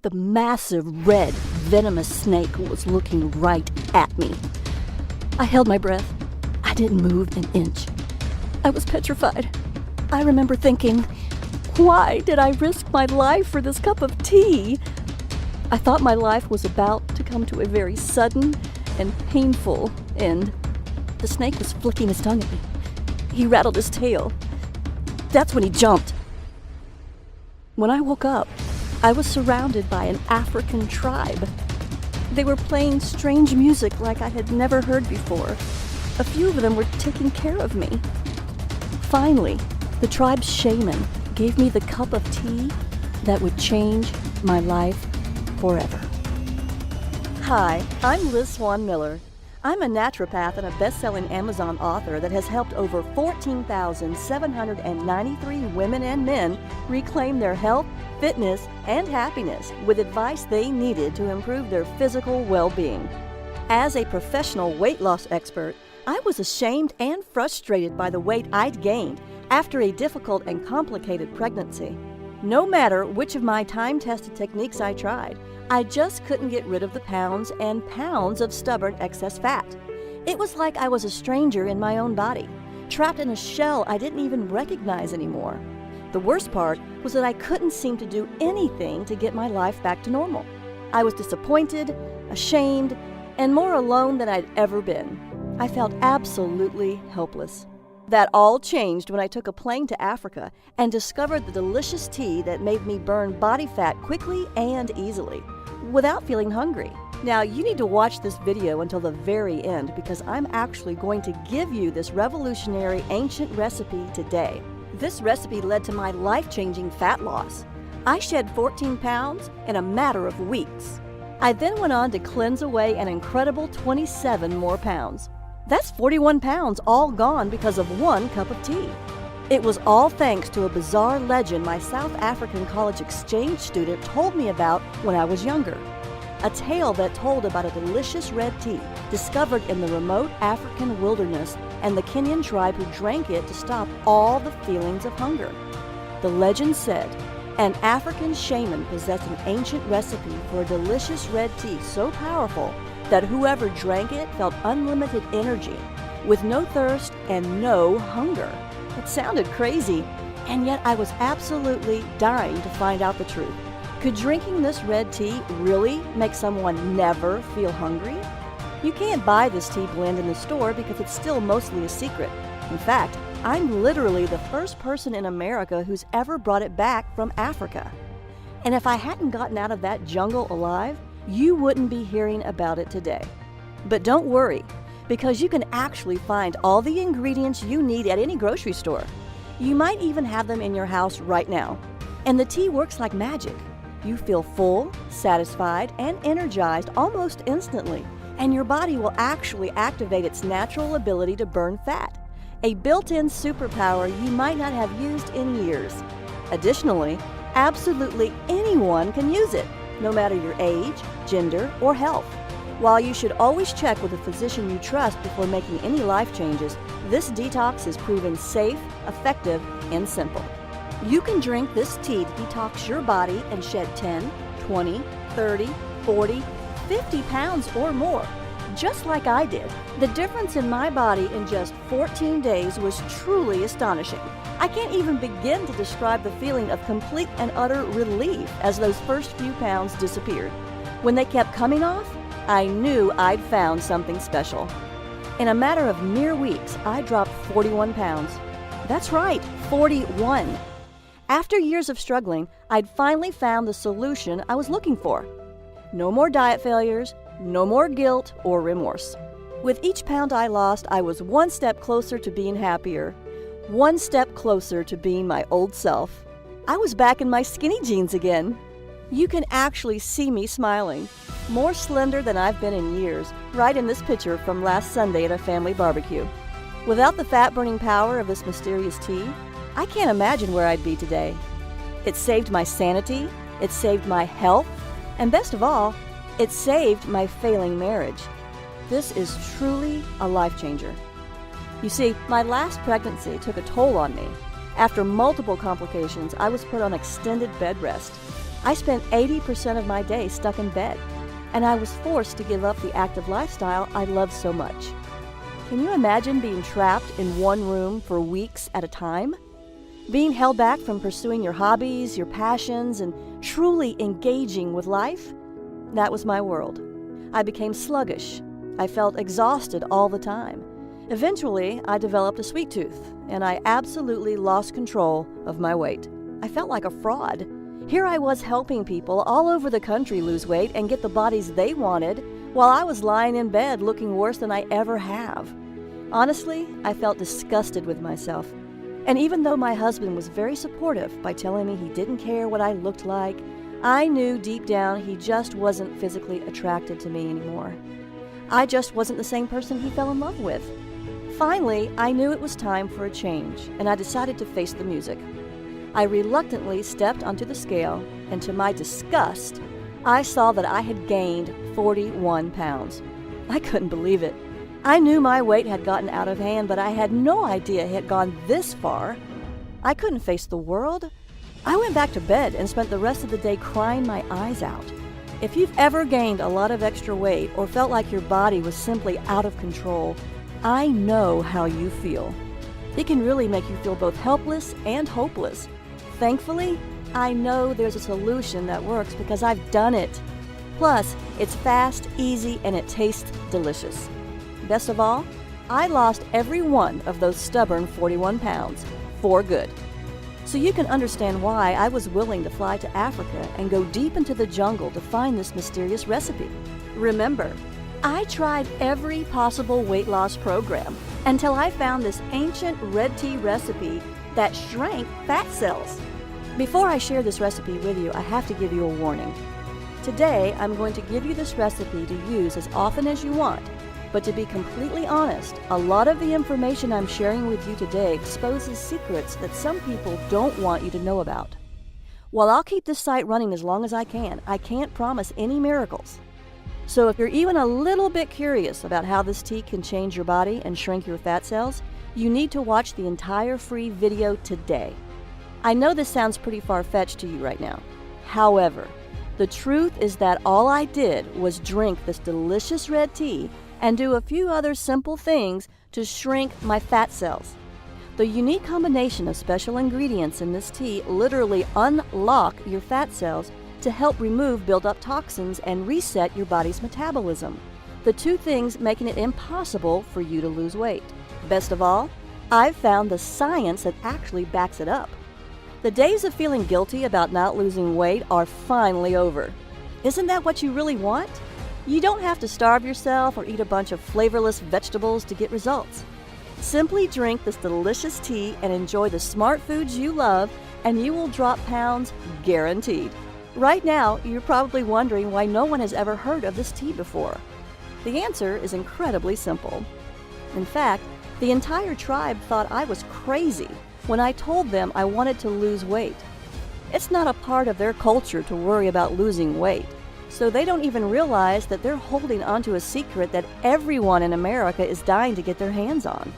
The massive, red, venomous snake was looking right at me. I held my breath. I didn't move an inch. I was petrified. I remember thinking, why did I risk my life for this cup of tea? I thought my life was about to come to a very sudden and painful end. The snake was flicking his tongue at me. He rattled his tail. That's when he jumped. When I woke up, I was surrounded by an African tribe. They were playing strange music like I had never heard before. A few of them were taking care of me. Finally, the tribe's shaman gave me the cup of tea that would change my life forever. Hi, I'm Liz Swan Miller. I'm a naturopath and a best-selling Amazon author that has helped over 14,793 women and men reclaim their health, fitness, and happiness with advice they needed to improve their physical well-being. As a professional weight loss expert, I was ashamed and frustrated by the weight I'd gained after a difficult and complicated pregnancy. No matter which of my time-tested techniques I tried, I just couldn't get rid of the pounds and pounds of stubborn excess fat. It was like I was a stranger in my own body, trapped in a shell I didn't even recognize anymore. The worst part was that I couldn't seem to do anything to get my life back to normal. I was disappointed, ashamed, and more alone than I'd ever been. I felt absolutely helpless. That all changed when I took a plane to Africa and discovered the delicious tea that made me burn body fat quickly and easily, without feeling hungry. Now, you need to watch this video until the very end because I'm actually going to give you this revolutionary ancient recipe today. This recipe led to my life-changing fat loss. I shed 14 pounds in a matter of weeks. I then went on to cleanse away an incredible 27 more pounds. That's 41 pounds all gone because of one cup of tea. It was all thanks to a bizarre legend my South African college exchange student told me about when I was younger. A tale that told about a delicious red tea discovered in the remote African wilderness and the Kenyan tribe who drank it to stop all the feelings of hunger. The legend said an African shaman possessed an ancient recipe for a delicious red tea so powerful that whoever drank it felt unlimited energy, with no thirst and no hunger. It sounded crazy, and yet I was absolutely dying to find out the truth. Could drinking this red tea really make someone never feel hungry? You can't buy this tea blend in the store because it's still mostly a secret. In fact, I'm literally the first person in America who's ever brought it back from Africa. And if I hadn't gotten out of that jungle alive, you wouldn't be hearing about it today. But don't worry, because you can actually find all the ingredients you need at any grocery store. You might even have them in your house right now. And the tea works like magic. You feel full, satisfied, and energized almost instantly, and your body will actually activate its natural ability to burn fat, a built-in superpower you might not have used in years. Additionally, absolutely anyone can use it, no matter your age, gender, or health. While you should always check with a physician you trust before making any life changes, this detox is proven safe, effective, and simple. You can drink this tea to detox your body and shed 10, 20, 30, 40, 50 pounds or more, just like I did. The difference in my body in just 14 days was truly astonishing. I can't even begin to describe the feeling of complete and utter relief as those first few pounds disappeared. When they kept coming off, I knew I'd found something special. In a matter of mere weeks, I dropped 41 pounds. That's right, 41. After years of struggling, I'd finally found the solution I was looking for. No more diet failures, no more guilt or remorse. With each pound I lost, I was one step closer to being happier, one step closer to being my old self. I was back in my skinny jeans again. You can actually see me smiling, more slender than I've been in years, right in this picture from last Sunday at a family barbecue. Without the fat-burning power of this mysterious tea, I can't imagine where I'd be today. It saved my sanity, it saved my health, and best of all, it saved my failing marriage. This is truly a life changer. You see, my last pregnancy took a toll on me. After multiple complications, I was put on extended bed rest. I spent 80% of my day stuck in bed, and I was forced to give up the active lifestyle I loved so much. Can you imagine being trapped in one room for weeks at a time? Being held back from pursuing your hobbies, your passions, and truly engaging with life? That was my world. I became sluggish. I felt exhausted all the time. Eventually, I developed a sweet tooth, and I absolutely lost control of my weight. I felt like a fraud. Here I was helping people all over the country lose weight and get the bodies they wanted, while I was lying in bed looking worse than I ever have. Honestly, I felt disgusted with myself. And even though my husband was very supportive by telling me he didn't care what I looked like, I knew deep down he just wasn't physically attracted to me anymore. I just wasn't the same person he fell in love with. Finally, I knew it was time for a change, and I decided to face the music. I reluctantly stepped onto the scale, and to my disgust, I saw that I had gained 41 pounds. I couldn't believe it. I knew my weight had gotten out of hand, but I had no idea it had gone this far. I couldn't face the world. I went back to bed and spent the rest of the day crying my eyes out. If you've ever gained a lot of extra weight or felt like your body was simply out of control, I know how you feel. It can really make you feel both helpless and hopeless. Thankfully, I know there's a solution that works because I've done it. Plus, it's fast, easy, and it tastes delicious. Best of all, I lost every one of those stubborn 41 pounds for good. So you can understand why I was willing to fly to Africa and go deep into the jungle to find this mysterious recipe. Remember, I tried every possible weight loss program until I found this ancient red tea recipe that shrank fat cells. Before I share this recipe with you, I have to give you a warning. Today, I'm going to give you this recipe to use as often as you want, but to be completely honest, a lot of the information I'm sharing with you today exposes secrets that some people don't want you to know about. While I'll keep this site running as long as I can't promise any miracles. So if you're even a little bit curious about how this tea can change your body and shrink your fat cells, you need to watch the entire free video today. I know this sounds pretty far-fetched to you right now. However, the truth is that all I did was drink this delicious red tea and do a few other simple things to shrink my fat cells. The unique combination of special ingredients in this tea literally unlock your fat cells to help remove built-up toxins and reset your body's metabolism. The two things making it impossible for you to lose weight. Best of all, I've found the science that actually backs it up. The days of feeling guilty about not losing weight are finally over. Isn't that what you really want? You don't have to starve yourself or eat a bunch of flavorless vegetables to get results. Simply drink this delicious tea and enjoy the smart foods you love, and you will drop pounds guaranteed. Right now, you're probably wondering why no one has ever heard of this tea before. The answer is incredibly simple. In fact, the entire tribe thought I was crazy when I told them I wanted to lose weight. It's not a part of their culture to worry about losing weight, so they don't even realize that they're holding onto a secret that everyone in America is dying to get their hands on.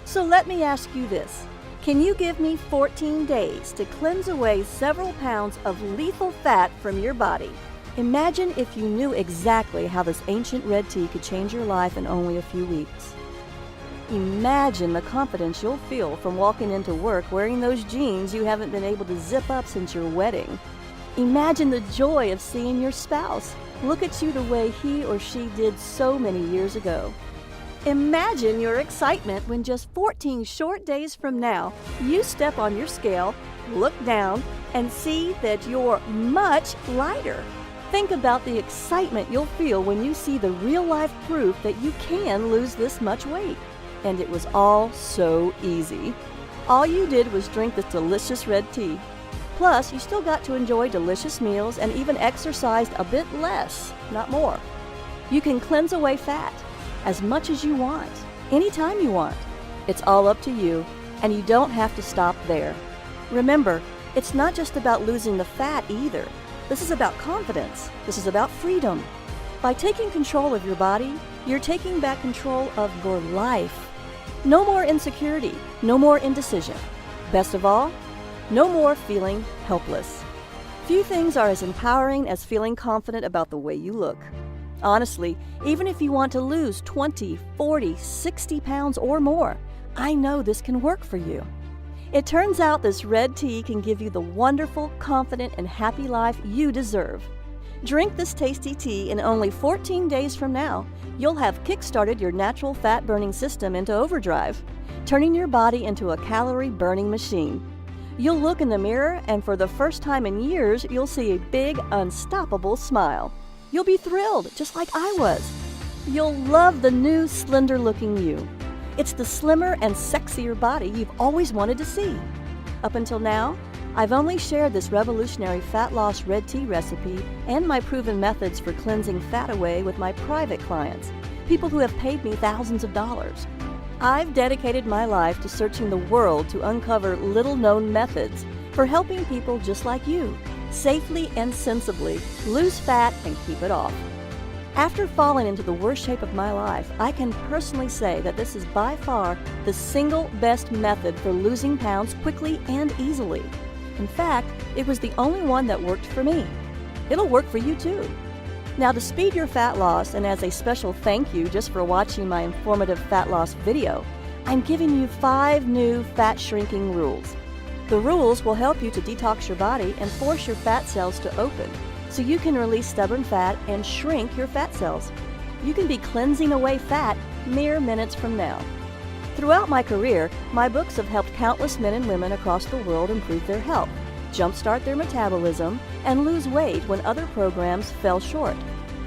So let me ask you this. Can you give me 14 days to cleanse away several pounds of lethal fat from your body? Imagine if you knew exactly how this ancient red tea could change your life in only a few weeks. Imagine the confidence you'll feel from walking into work wearing those jeans you haven't been able to zip up since your wedding. Imagine the joy of seeing your spouse look at you the way he or she did so many years ago. Imagine your excitement when just 14 short days from now, you step on your scale, look down, and see that you're much lighter. Think about the excitement you'll feel when you see the real-life proof that you can lose this much weight. And it was all so easy. All you did was drink this delicious red tea. Plus, you still got to enjoy delicious meals and even exercised a bit less, not more. You can cleanse away fat as much as you want, anytime you want. It's all up to you, and you don't have to stop there. Remember, it's not just about losing the fat either. This is about confidence. This is about freedom. By taking control of your body, you're taking back control of your life. No more insecurity, no more indecision. Best of all, no more feeling helpless. Few things are as empowering as feeling confident about the way you look. Honestly, even if you want to lose 20, 40, 60 pounds or more, I know this can work for you. It turns out this red tea can give you the wonderful, confident, and happy life you deserve. Drink this tasty tea and only 14 days from now, you'll have kick-started your natural fat-burning system into overdrive, turning your body into a calorie-burning machine. You'll look in the mirror, and for the first time in years, you'll see a big, unstoppable smile. You'll be thrilled, just like I was. You'll love the new, slender-looking you. It's the slimmer and sexier body you've always wanted to see. Up until now, I've only shared this revolutionary fat loss red tea recipe and my proven methods for cleansing fat away with my private clients, people who have paid me thousands of dollars. I've dedicated my life to searching the world to uncover little-known methods for helping people just like you safely and sensibly lose fat and keep it off. After falling into the worst shape of my life, I can personally say that this is by far the single best method for losing pounds quickly and easily. In fact, it was the only one that worked for me. It'll work for you too. Now, to speed your fat loss, and as a special thank you just for watching my informative fat loss video, I'm giving you 5 new fat shrinking rules. The rules will help you to detox your body and force your fat cells to open, so you can release stubborn fat and shrink your fat cells. You can be cleansing away fat mere minutes from now. Throughout my career, my books have helped countless men and women across the world improve their health, jumpstart their metabolism, and lose weight when other programs fell short.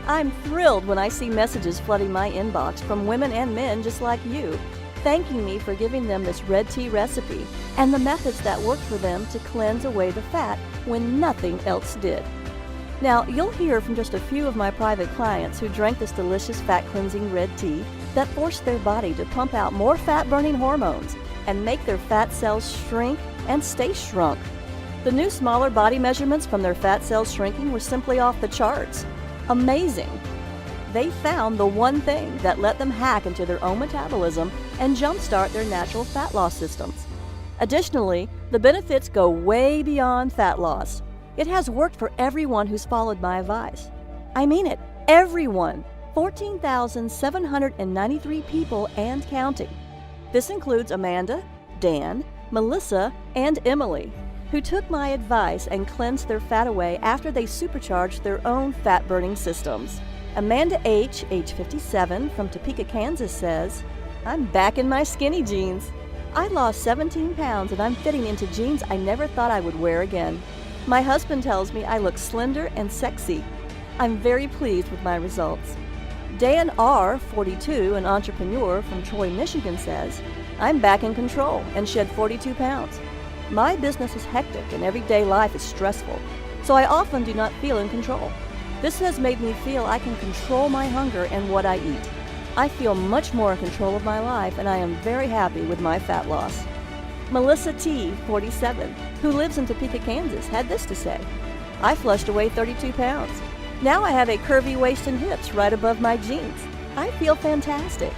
I'm thrilled when I see messages flooding my inbox from women and men just like you, thanking me for giving them this red tea recipe and the methods that worked for them to cleanse away the fat when nothing else did. Now, you'll hear from just a few of my private clients who drank this delicious fat-cleansing red tea that forced their body to pump out more fat-burning hormones and make their fat cells shrink and stay shrunk. The new smaller body measurements from their fat cells shrinking were simply off the charts. Amazing! They found the one thing that let them hack into their own metabolism and jumpstart their natural fat loss systems. Additionally, the benefits go way beyond fat loss. It has worked for everyone who's followed my advice. I mean it, everyone! 14,793 people and counting. This includes Amanda, Dan, Melissa, and Emily, who took my advice and cleansed their fat away after they supercharged their own fat-burning systems. Amanda H., age 57, from Topeka, Kansas, says, "I'm back in my skinny jeans. I lost 17 pounds and I'm fitting into jeans I never thought I would wear again. My husband tells me I look slender and sexy. I'm very pleased with my results." Dan R., 42, an entrepreneur from Troy, Michigan, says, "I'm back in control and shed 42 pounds. My business is hectic and everyday life is stressful, so I often do not feel in control. This has made me feel I can control my hunger and what I eat. I feel much more in control of my life and I am very happy with my fat loss." Melissa T., 47, who lives in Topeka, Kansas, had this to say, "I flushed away 32 pounds. Now I have a curvy waist and hips right above my jeans. I feel fantastic.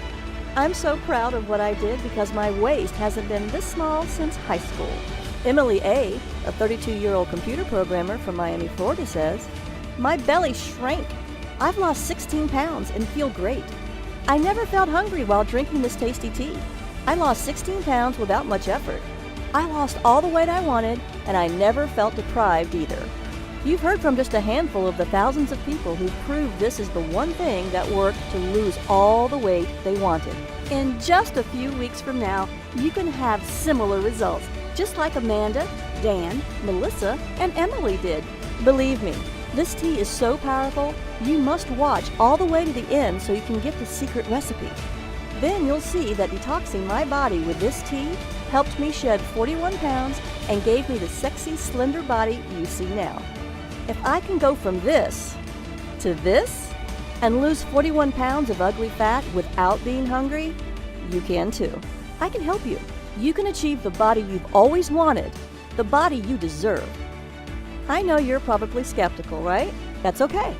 I'm so proud of what I did because my waist hasn't been this small since high school." Emily A., a 32-year-old computer programmer from Miami, Florida, says, "My belly shrank. I've lost 16 pounds and feel great. I never felt hungry while drinking this tasty tea. I lost 16 pounds without much effort. I lost all the weight I wanted, and I never felt deprived either." You've heard from just a handful of the thousands of people who've proved this is the one thing that worked to lose all the weight they wanted. In just a few weeks from now, you can have similar results, just like Amanda, Dan, Melissa, and Emily did. Believe me, this tea is so powerful, you must watch all the way to the end so you can get the secret recipe. Then you'll see that detoxing my body with this tea helped me shed 41 pounds and gave me the sexy, slender body you see now. If I can go from this to this and lose 41 pounds of ugly fat without being hungry, you can too. I can help you. You can achieve the body you've always wanted, the body you deserve. I know you're probably skeptical, right? That's okay.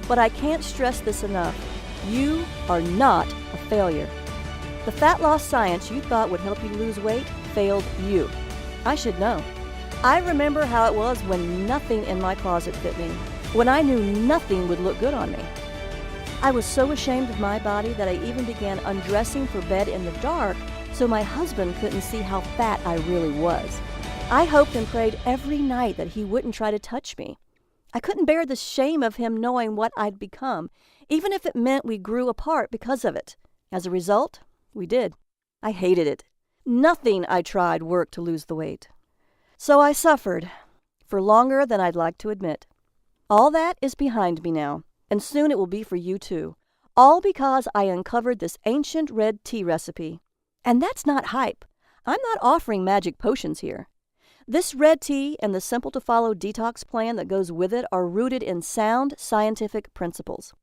But I can't stress this enough. You are not a failure. The fat loss science you thought would help you lose weight failed you. I should know. I remember how it was when nothing in my closet fit me, when I knew nothing would look good on me. I was so ashamed of my body that I even began undressing for bed in the dark so my husband couldn't see how fat I really was. I hoped and prayed every night that he wouldn't try to touch me. I couldn't bear the shame of him knowing what I'd become, even if it meant we grew apart because of it. As a result, we did. I hated it. Nothing I tried worked to lose the weight. So I suffered, for longer than I'd like to admit. All that is behind me now, and soon it will be for you too. All because I uncovered this ancient red tea recipe. And that's not hype. I'm not offering magic potions here. This red tea and the simple-to-follow detox plan that goes with it are rooted in sound scientific principles.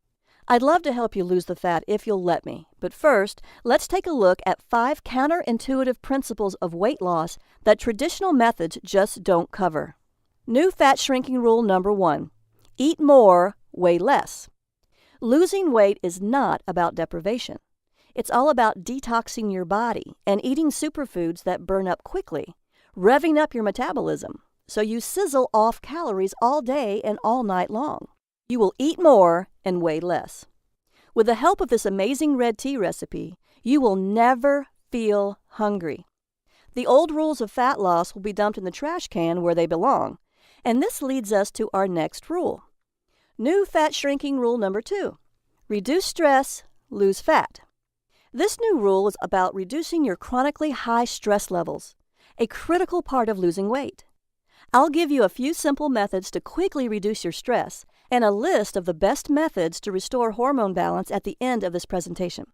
I'd love to help you lose the fat if you'll let me, but first, let's take a look at 5 counterintuitive principles of weight loss that traditional methods just don't cover. New fat shrinking rule number 1. Eat more, weigh less. Losing weight is not about deprivation. It's all about detoxing your body and eating superfoods that burn up quickly, revving up your metabolism, so you sizzle off calories all day and all night long. You will eat more and weigh less. With the help of this amazing red tea recipe, you will never feel hungry. The old rules of fat loss will be dumped in the trash can where they belong, and this leads us to our next rule. New fat shrinking rule number 2. Reduce stress, lose fat. This new rule is about reducing your chronically high stress levels, a critical part of losing weight. I'll give you a few simple methods to quickly reduce your stress and a list of the best methods to restore hormone balance at the end of this presentation.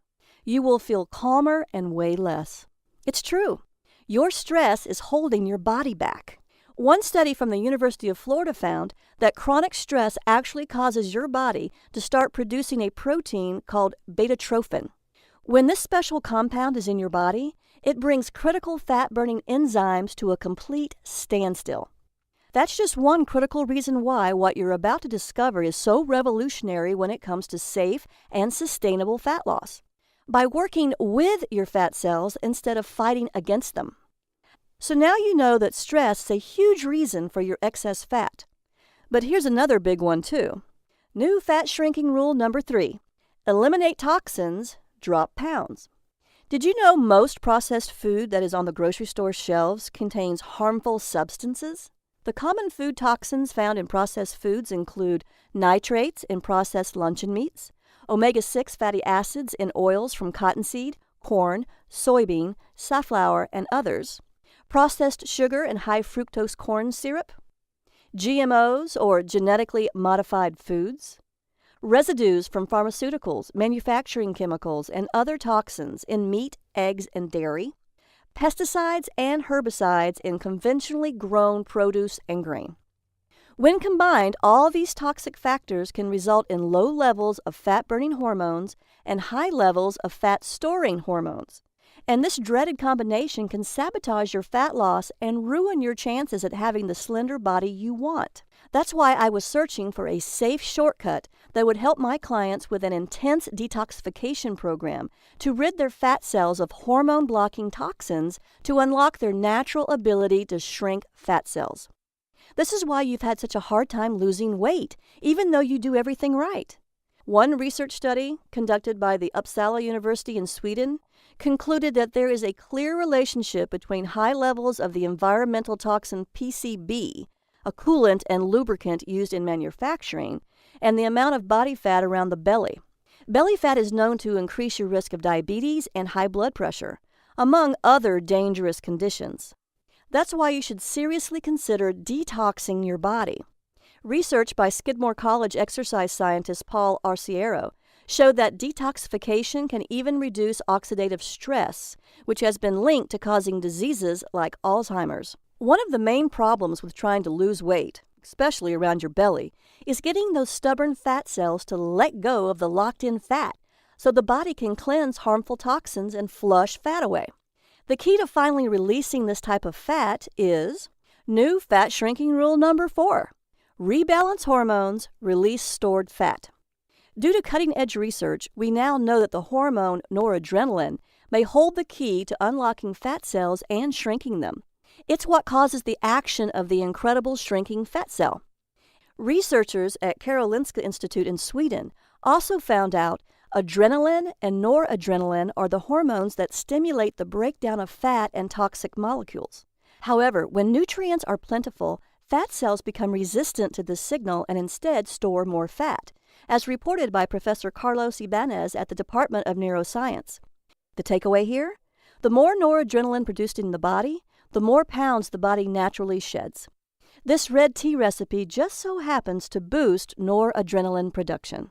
You will feel calmer and weigh less. It's true. Your stress is holding your body back. One study from the University of Florida found that chronic stress actually causes your body to start producing a protein called beta-trophin. When this special compound is in your body, it brings critical fat-burning enzymes to a complete standstill. That's just one critical reason why what you're about to discover is so revolutionary when it comes to safe and sustainable fat loss. By working with your fat cells instead of fighting against them. So now you know that stress is a huge reason for your excess fat. But here's another big one too. New fat shrinking rule number 3. Eliminate toxins, drop pounds. Did you know most processed food that is on the grocery store shelves contains harmful substances? The common food toxins found in processed foods include nitrates in processed luncheon meats, omega-6 fatty acids in oils from cottonseed, corn, soybean, safflower, and others, processed sugar and high fructose corn syrup, GMOs or genetically modified foods, residues from pharmaceuticals, manufacturing chemicals, and other toxins in meat, eggs, and dairy, pesticides and herbicides in conventionally grown produce and grain. When combined, all these toxic factors can result in low levels of fat-burning hormones and high levels of fat-storing hormones. And this dreaded combination can sabotage your fat loss and ruin your chances at having the slender body you want. That's why I was searching for a safe shortcut that would help my clients with an intense detoxification program to rid their fat cells of hormone-blocking toxins to unlock their natural ability to shrink fat cells. This is why you've had such a hard time losing weight, even though you do everything right. One research study conducted by the Uppsala University in Sweden concluded that there is a clear relationship between high levels of the environmental toxin PCB, a coolant and lubricant used in manufacturing, and the amount of body fat around the belly. Belly fat is known to increase your risk of diabetes and high blood pressure, among other dangerous conditions. That's why you should seriously consider detoxing your body. Research by Skidmore College exercise scientist Paul Arciero showed that detoxification can even reduce oxidative stress, which has been linked to causing diseases like Alzheimer's. One of the main problems with trying to lose weight, especially around your belly, is getting those stubborn fat cells to let go of the locked-in fat so the body can cleanse harmful toxins and flush fat away. The key to finally releasing this type of fat is new fat shrinking rule number 4. Rebalance hormones, release stored fat. Due to cutting-edge research, we now know that the hormone noradrenaline may hold the key to unlocking fat cells and shrinking them. It's what causes the action of the incredible shrinking fat cell. Researchers at Karolinska Institute in Sweden also found out adrenaline and noradrenaline are the hormones that stimulate the breakdown of fat and toxic molecules. However, when nutrients are plentiful, fat cells become resistant to this signal and instead store more fat, as reported by Professor Carlos Ibanez at the Department of Neuroscience. The takeaway here? The more noradrenaline produced in the body, the more pounds the body naturally sheds. This red tea recipe just so happens to boost noradrenaline production.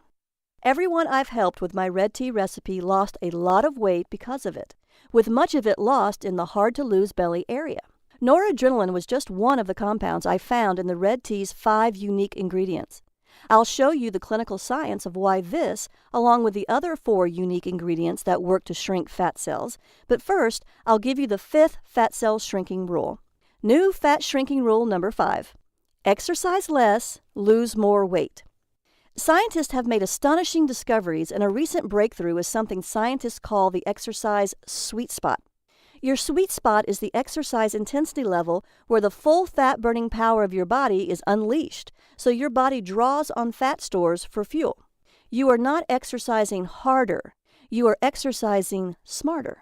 Everyone I've helped with my red tea recipe lost a lot of weight because of it, with much of it lost in the hard-to-lose belly area. Noradrenaline was just one of the compounds I found in the red tea's 5 unique ingredients. I'll show you the clinical science of why this, along with the other 4 unique ingredients that work to shrink fat cells, but first, I'll give you the 5th fat cell shrinking rule. New fat shrinking rule number 5. Exercise less, lose more weight. Scientists have made astonishing discoveries, and a recent breakthrough is something scientists call the exercise sweet spot. Your sweet spot is the exercise intensity level where the full fat-burning power of your body is unleashed, so your body draws on fat stores for fuel. You are not exercising harder, you are exercising smarter.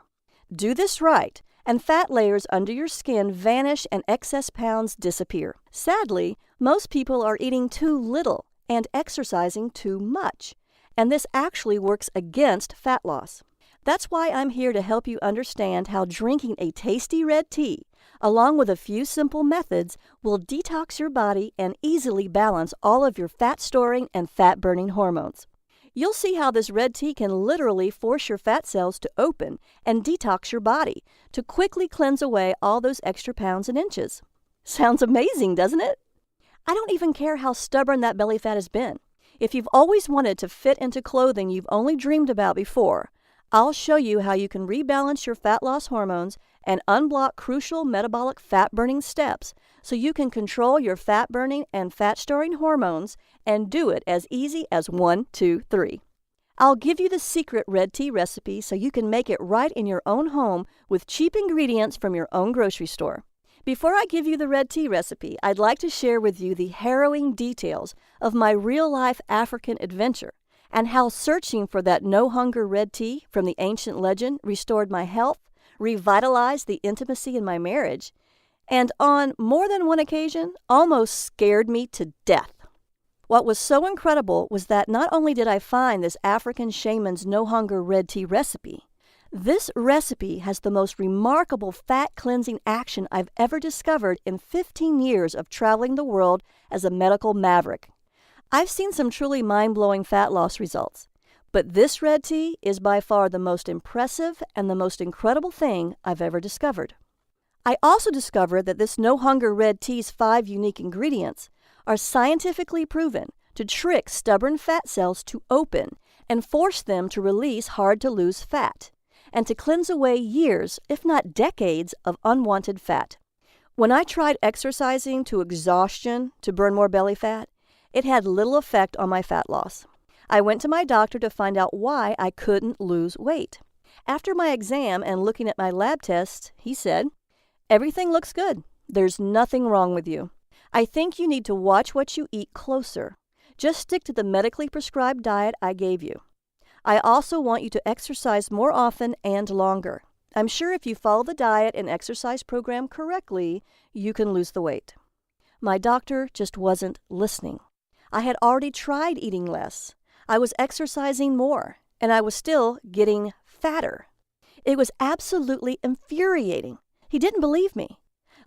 Do this right, and fat layers under your skin vanish and excess pounds disappear. Sadly, most people are eating too little and exercising too much, and this actually works against fat loss. That's why I'm here to help you understand how drinking a tasty red tea, along with a few simple methods, will detox your body and easily balance all of your fat-storing and fat-burning hormones. You'll see how this red tea can literally force your fat cells to open and detox your body to quickly cleanse away all those extra pounds and inches. Sounds amazing, doesn't it? I don't even care how stubborn that belly fat has been. If you've always wanted to fit into clothing you've only dreamed about before, I'll show you how you can rebalance your fat loss hormones and unblock crucial metabolic fat-burning steps so you can control your fat-burning and fat-storing hormones and do it as easy as 1, 2, 3. I'll give you the secret red tea recipe so you can make it right in your own home with cheap ingredients from your own grocery store. Before I give you the red tea recipe, I'd like to share with you the harrowing details of my real-life African adventure and how searching for that no-hunger red tea from the ancient legend restored my health, revitalized the intimacy in my marriage, and on more than one occasion, almost scared me to death. What was so incredible was that not only did I find this African shaman's no-hunger red tea recipe, this recipe has the most remarkable fat-cleansing action I've ever discovered in 15 years of traveling the world as a medical maverick. I've seen some truly mind-blowing fat loss results, but this red tea is by far the most impressive and the most incredible thing I've ever discovered. I also discovered that this no-hunger red tea's 5 unique ingredients are scientifically proven to trick stubborn fat cells to open and force them to release hard-to-lose fat, and to cleanse away years, if not decades, of unwanted fat. When I tried exercising to exhaustion to burn more belly fat, it had little effect on my fat loss. I went to my doctor to find out why I couldn't lose weight. After my exam and looking at my lab tests, he said, "Everything looks good. There's nothing wrong with you. I think you need to watch what you eat closer. Just stick to the medically prescribed diet I gave you. I also want you to exercise more often and longer. I'm sure if you follow the diet and exercise program correctly, you can lose the weight." My doctor just wasn't listening. I had already tried eating less. I was exercising more, and I was still getting fatter. It was absolutely infuriating. He didn't believe me.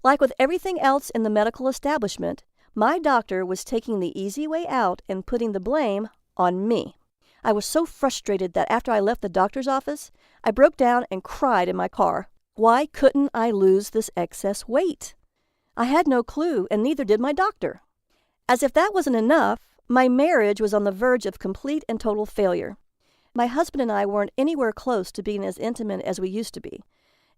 Like with everything else in the medical establishment, my doctor was taking the easy way out and putting the blame on me. I was so frustrated that after I left the doctor's office, I broke down and cried in my car. Why couldn't I lose this excess weight? I had no clue, and neither did my doctor. As if that wasn't enough, my marriage was on the verge of complete and total failure. My husband and I weren't anywhere close to being as intimate as we used to be,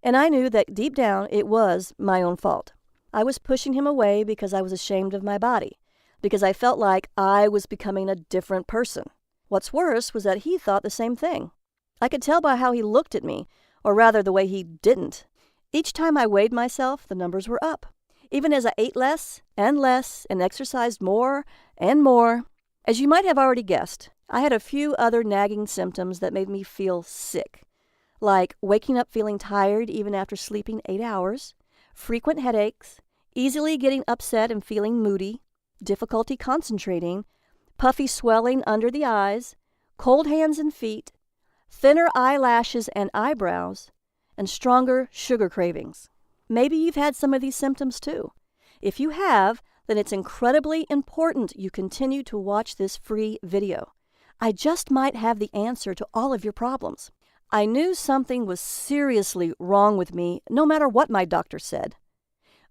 and I knew that deep down it was my own fault. I was pushing him away because I was ashamed of my body, because I felt like I was becoming a different person. What's worse was that he thought the same thing. I could tell by how he looked at me, or rather the way he didn't. Each time I weighed myself, the numbers were up, even as I ate less and exercised more and more. As you might have already guessed, I had a few other nagging symptoms that made me feel sick, like waking up feeling tired even after sleeping 8 hours, frequent headaches, easily getting upset and feeling moody, difficulty concentrating, puffy swelling under the eyes, cold hands and feet, thinner eyelashes and eyebrows, and stronger sugar cravings. Maybe you've had some of these symptoms too. If you have, then it's incredibly important you continue to watch this free video. I just might have the answer to all of your problems. I knew something was seriously wrong with me, no matter what my doctor said.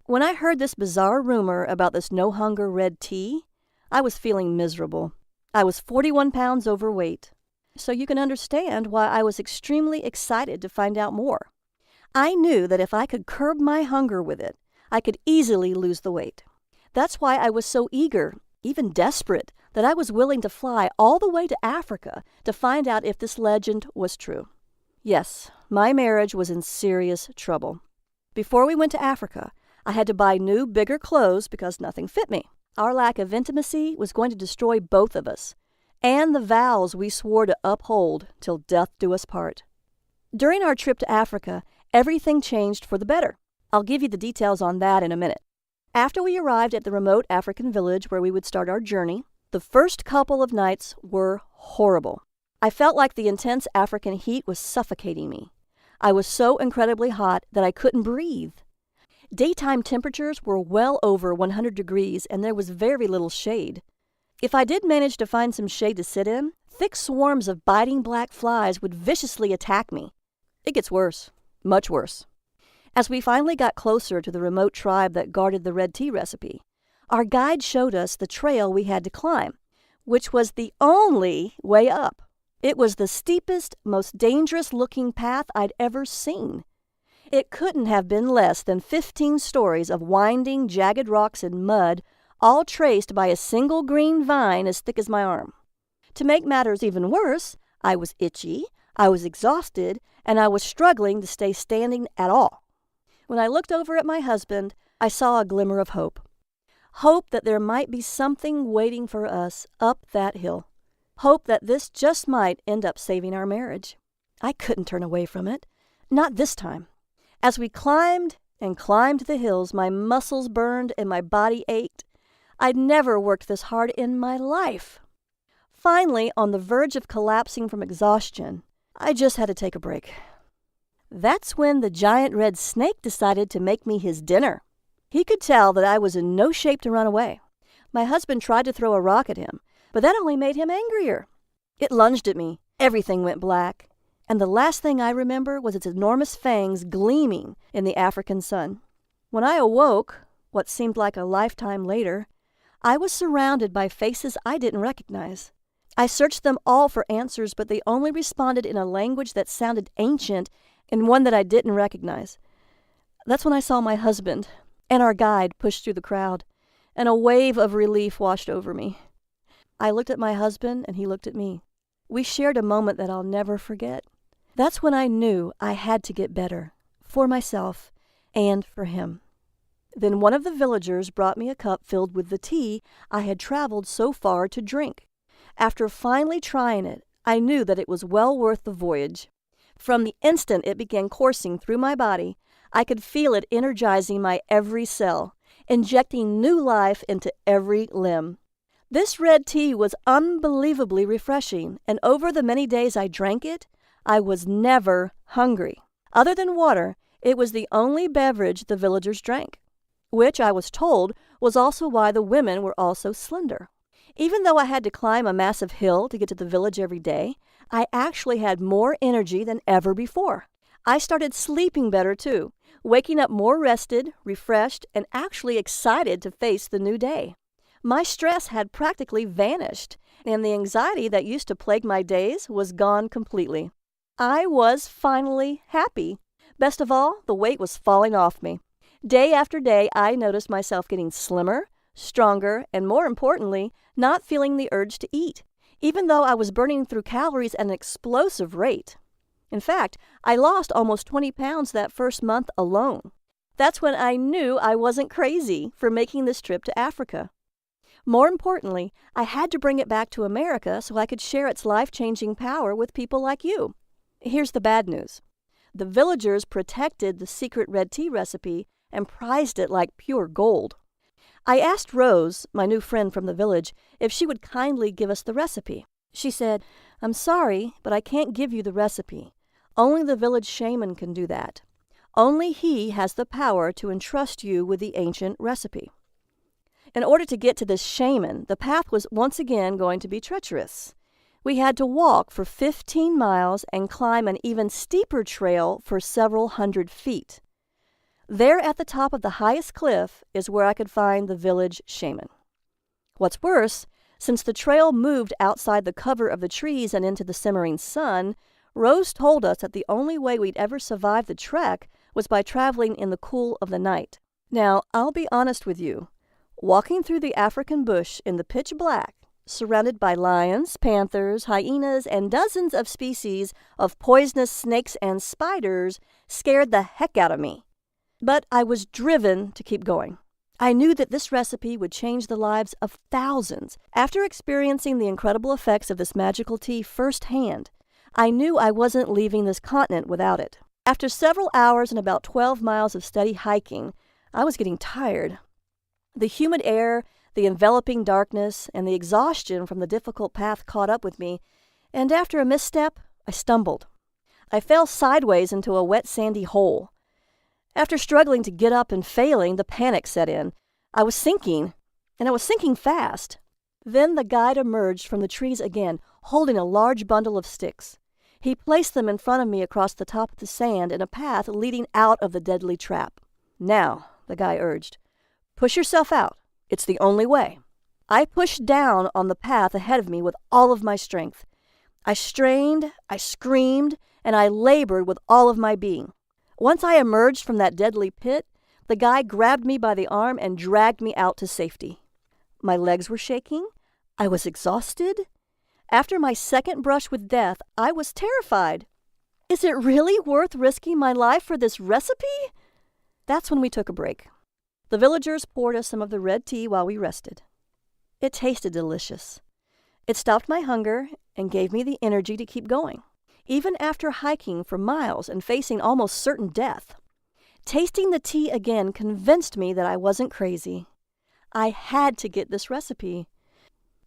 When I heard this bizarre rumor about this no-hunger red tea, I was feeling miserable. I was 41 pounds overweight, so you can understand why I was extremely excited to find out more. I knew that if I could curb my hunger with it, I could easily lose the weight. That's why I was so eager, even desperate, that I was willing to fly all the way to Africa to find out if this legend was true. Yes, my marriage was in serious trouble. Before we went to Africa, I had to buy new, bigger clothes because nothing fit me. Our lack of intimacy was going to destroy both of us, and the vows we swore to uphold till death do us part. During our trip to Africa, everything changed for the better. I'll give you the details on that in a minute. After we arrived at the remote African village where we would start our journey, the first couple of nights were horrible. I felt like the intense African heat was suffocating me. I was so incredibly hot that I couldn't breathe. Daytime temperatures were well over 100 degrees and there was very little shade. If I did manage to find some shade to sit in, thick swarms of biting black flies would viciously attack me. It gets worse, much worse. As we finally got closer to the remote tribe that guarded the red tea recipe, our guide showed us the trail we had to climb, which was the only way up. It was the steepest, most dangerous-looking path I'd ever seen. It couldn't have been less than 15 stories of winding, jagged rocks and mud, all traced by a single green vine as thick as my arm. To make matters even worse, I was itchy, I was exhausted, and I was struggling to stay standing at all. When I looked over at my husband, I saw a glimmer of hope. Hope that there might be something waiting for us up that hill. Hope that this just might end up saving our marriage. I couldn't turn away from it. Not this time. As we climbed and climbed the hills, my muscles burned and my body ached. I'd never worked this hard in my life. Finally, on the verge of collapsing from exhaustion, I just had to take a break. That's when the giant red snake decided to make me his dinner. He could tell that I was in no shape to run away. My husband tried to throw a rock at him, but that only made him angrier. It lunged at me. Everything went black. And the last thing I remember was its enormous fangs gleaming in the African sun. When I awoke, what seemed like a lifetime later, I was surrounded by faces I didn't recognize. I searched them all for answers, but they only responded in a language that sounded ancient and one that I didn't recognize. That's when I saw my husband and our guide push through the crowd, and a wave of relief washed over me. I looked at my husband, and he looked at me. We shared a moment that I'll never forget. That's when I knew I had to get better, for myself and for him. Then one of the villagers brought me a cup filled with the tea I had traveled so far to drink. After finally trying it, I knew that it was well worth the voyage. From the instant it began coursing through my body, I could feel it energizing my every cell, injecting new life into every limb. This red tea was unbelievably refreshing, and over the many days I drank it, I was never hungry. Other than water, it was the only beverage the villagers drank, which I was told was also why the women were all so slender. Even though I had to climb a massive hill to get to the village every day, I actually had more energy than ever before. I started sleeping better too, waking up more rested, refreshed, and actually excited to face the new day. My stress had practically vanished, and the anxiety that used to plague my days was gone completely. I was finally happy. Best of all, the weight was falling off me. Day after day, I noticed myself getting slimmer, stronger, and more importantly, not feeling the urge to eat, even though I was burning through calories at an explosive rate. In fact, I lost almost 20 pounds that first month alone. That's when I knew I wasn't crazy for making this trip to Africa. More importantly, I had to bring it back to America so I could share its life-changing power with people like you. Here's the bad news. The villagers protected the secret red tea recipe and prized it like pure gold. I asked Rose, my new friend from the village, if she would kindly give us the recipe. She said, "I'm sorry, but I can't give you the recipe. Only the village shaman can do that. Only he has the power to entrust you with the ancient recipe." In order to get to this shaman, the path was once again going to be treacherous. We had to walk for 15 miles and climb an even steeper trail for several hundred feet. There at the top of the highest cliff is where I could find the village shaman. What's worse, since the trail moved outside the cover of the trees and into the simmering sun, Rose told us that the only way we'd ever survive the trek was by traveling in the cool of the night. Now, I'll be honest with you. Walking through the African bush in the pitch black, surrounded by lions, panthers, hyenas, and dozens of species of poisonous snakes and spiders scared the heck out of me. But I was driven to keep going. I knew that this recipe would change the lives of thousands. After experiencing the incredible effects of this magical tea firsthand, I knew I wasn't leaving this continent without it. After several hours and about 12 miles of steady hiking, I was getting tired. The humid air, the enveloping darkness, and the exhaustion from the difficult path caught up with me, and after a misstep, I stumbled. I fell sideways into a wet sandy hole. After struggling to get up and failing, the panic set in. I was sinking, and I was sinking fast. Then the guide emerged from the trees again, holding a large bundle of sticks. He placed them in front of me across the top of the sand in a path leading out of the deadly trap. "Now," the guy urged, "push yourself out. It's the only way." I pushed down on the path ahead of me with all of my strength. I strained, I screamed, and I labored with all of my being. Once I emerged from that deadly pit, the guy grabbed me by the arm and dragged me out to safety. My legs were shaking. I was exhausted. After my second brush with death, I was terrified. Is it really worth risking my life for this recipe? That's when we took a break. The villagers poured us some of the red tea while we rested. It tasted delicious. It stopped my hunger and gave me the energy to keep going, even after hiking for miles and facing almost certain death. Tasting the tea again convinced me that I wasn't crazy. I had to get this recipe.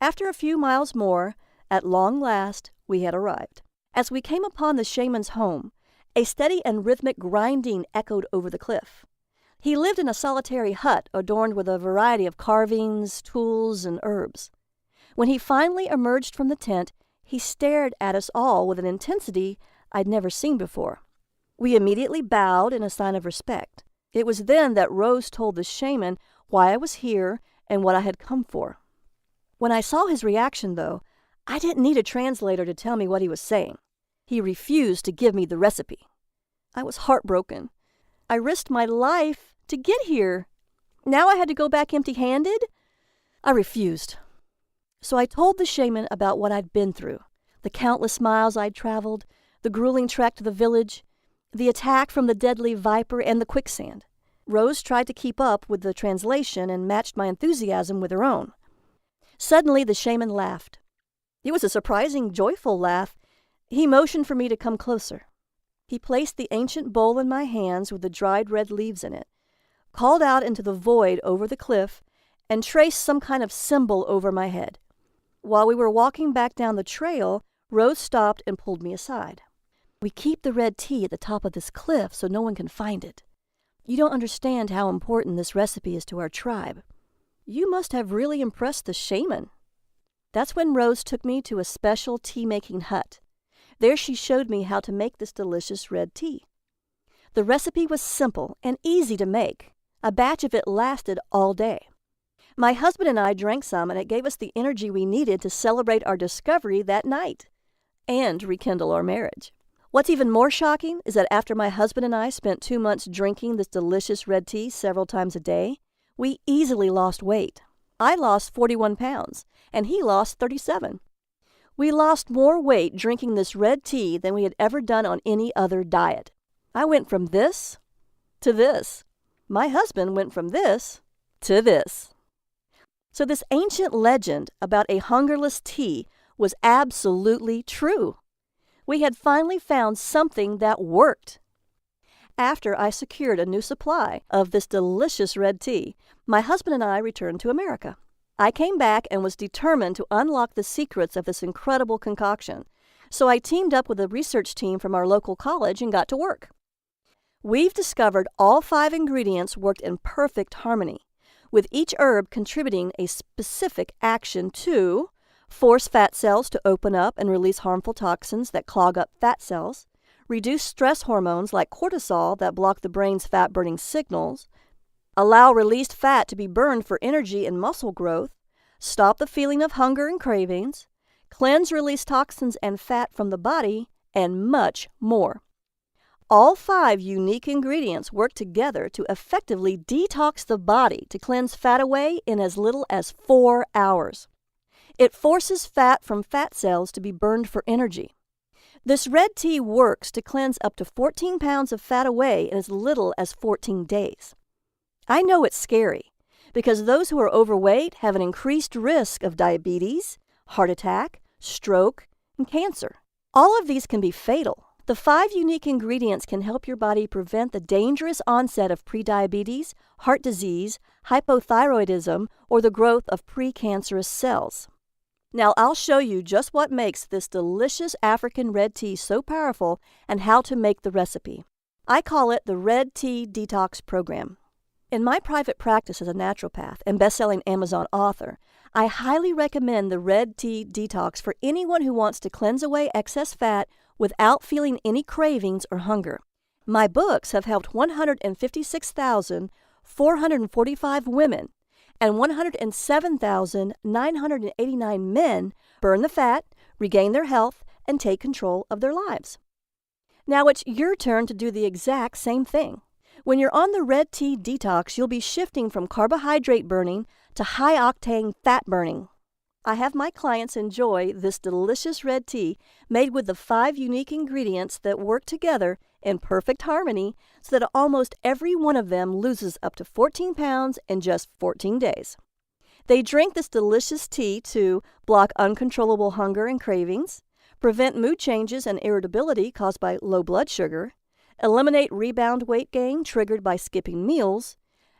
After a few miles more, at long last, we had arrived. As we came upon the shaman's home, a steady and rhythmic grinding echoed over the cliff. He lived in a solitary hut adorned with a variety of carvings, tools, and herbs. When he finally emerged from the tent, he stared at us all with an intensity I'd never seen before. We immediately bowed in a sign of respect. It was then that Rose told the shaman why I was here and what I had come for. When I saw his reaction, though, I didn't need a translator to tell me what he was saying. He refused to give me the recipe. I was heartbroken. I risked my life to get here. Now I had to go back empty-handed? I refused. So I told the shaman about what I'd been through, the countless miles I'd traveled, the grueling trek to the village, the attack from the deadly viper, and the quicksand. Rose tried to keep up with the translation and matched my enthusiasm with her own. Suddenly the shaman laughed. It was a surprising, joyful laugh. He motioned for me to come closer. He placed the ancient bowl in my hands with the dried red leaves in it, called out into the void over the cliff, and traced some kind of symbol over my head. While we were walking back down the trail, Rose stopped and pulled me aside. "We keep the red tea at the top of this cliff so no one can find it. You don't understand how important this recipe is to our tribe. You must have really impressed the shaman." That's when Rose took me to a special tea-making hut. There she showed me how to make this delicious red tea. The recipe was simple and easy to make. A batch of it lasted all day. My husband and I drank some, and it gave us the energy we needed to celebrate our discovery that night and rekindle our marriage. What's even more shocking is that after my husband and I spent 2 months drinking this delicious red tea several times a day, we easily lost weight. I lost 41 pounds, and he lost 37. We lost more weight drinking this red tea than we had ever done on any other diet. I went from this to this. My husband went from this to this. So this ancient legend about a hungerless tea was absolutely true. We had finally found something that worked. After I secured a new supply of this delicious red tea, my husband and I returned to America. I came back and was determined to unlock the secrets of this incredible concoction, so I teamed up with a research team from our local college and got to work. We've discovered all 5 ingredients worked in perfect harmony, with each herb contributing a specific action to force fat cells to open up and release harmful toxins that clog up fat cells, reduce stress hormones like cortisol that block the brain's fat-burning signals, allow released fat to be burned for energy and muscle growth, stop the feeling of hunger and cravings, cleanse release toxins and fat from the body, and much more. All 5 unique ingredients work together to effectively detox the body to cleanse fat away in as little as 4 hours. It forces fat from fat cells to be burned for energy. This red tea works to cleanse up to 14 pounds of fat away in as little as 14 days. I know it's scary because those who are overweight have an increased risk of diabetes, heart attack, stroke, and cancer. All of these can be fatal. The 5 unique ingredients can help your body prevent the dangerous onset of prediabetes, heart disease, hypothyroidism, or the growth of precancerous cells. Now I'll show you just what makes this delicious African red tea so powerful and how to make the recipe. I call it the Red Tea Detox Program. In my private practice as a naturopath and best-selling Amazon author, I highly recommend the Red Tea Detox for anyone who wants to cleanse away excess fat without feeling any cravings or hunger. My books have helped 156,445 women and 107,989 men burn the fat, regain their health, and take control of their lives. Now it's your turn to do the exact same thing. When you're on the Red Tea Detox, you'll be shifting from carbohydrate burning to high-octane fat burning. I have my clients enjoy this delicious red tea made with the 5 unique ingredients that work together in perfect harmony so that almost every one of them loses up to 14 pounds in just 14 days. They drink this delicious tea to block uncontrollable hunger and cravings, prevent mood changes and irritability caused by low blood sugar, eliminate rebound weight gain triggered by skipping meals,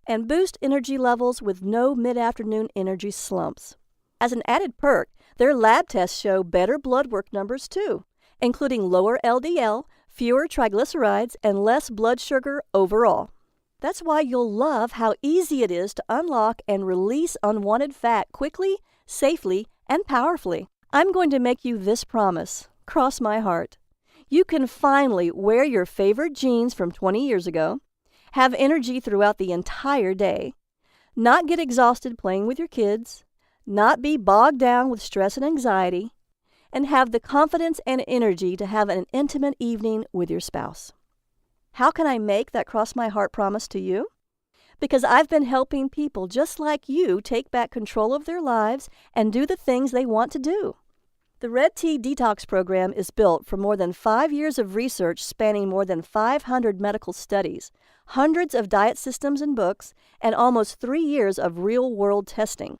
and boost energy levels with no mid-afternoon energy slumps. As an added perk, their lab tests show better blood work numbers too, including lower LDL, fewer triglycerides, and less blood sugar overall. That's why you'll love how easy it is to unlock and release unwanted fat quickly, safely, and powerfully. I'm going to make you this promise. Cross my heart. You can finally wear your favorite jeans from 20 years ago, have energy throughout the entire day, not get exhausted playing with your kids, not be bogged down with stress and anxiety, and have the confidence and energy to have an intimate evening with your spouse. How can I make that cross my heart promise to you? Because I've been helping people just like you take back control of their lives and do the things they want to do. The Red Tea Detox Program is built from more than 5 years of research spanning more than 500 medical studies, hundreds of diet systems and books, and almost 3 years of real-world testing.